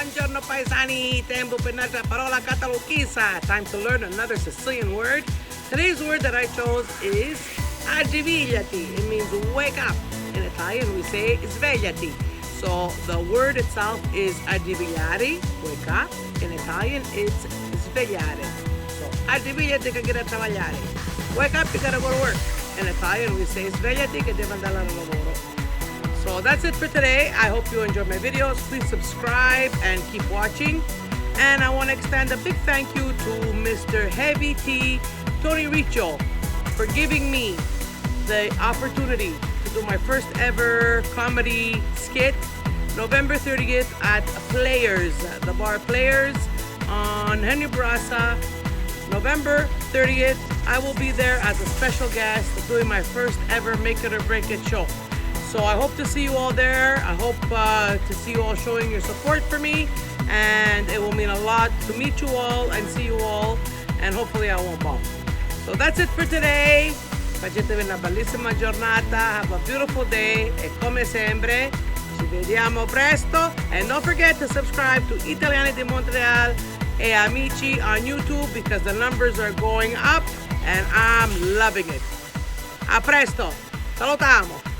Buongiorno paesani, tempo per un'altra parola catalogisa. Time to learn another Sicilian word. Today's word that I chose is adrivigliati. It means wake up. In Italian we say svegliati. So the word itself is adrivigliari, wake up. In Italian it's svegliare. So adrivigliati che devi travagliare. Wake up, you gotta go to work. In Italian we say svegliati che devi andare al lavoro. So that's it for today. I hope you enjoyed my videos. Please subscribe and keep watching. And I want to extend a big thank you to Mr. Heavy T Tony Riccio for giving me the opportunity to do my first ever comedy skit November 30th at Players, the bar Players on Henry Brasa. November 30th, I will be there as a special guest doing my first ever Make It or Break It show. So I hope to see you all there. I hope to see you all showing your support for me, and it will mean a lot to meet you all and see you all, and hopefully I won't bump. So that's it for today. Facetevi una bellissima giornata. Have a beautiful day, e come sempre ci vediamo presto. And don't forget to subscribe to Italiani di Montreal e Amici on YouTube because the numbers are going up and I'm loving it. A presto. Salutamu.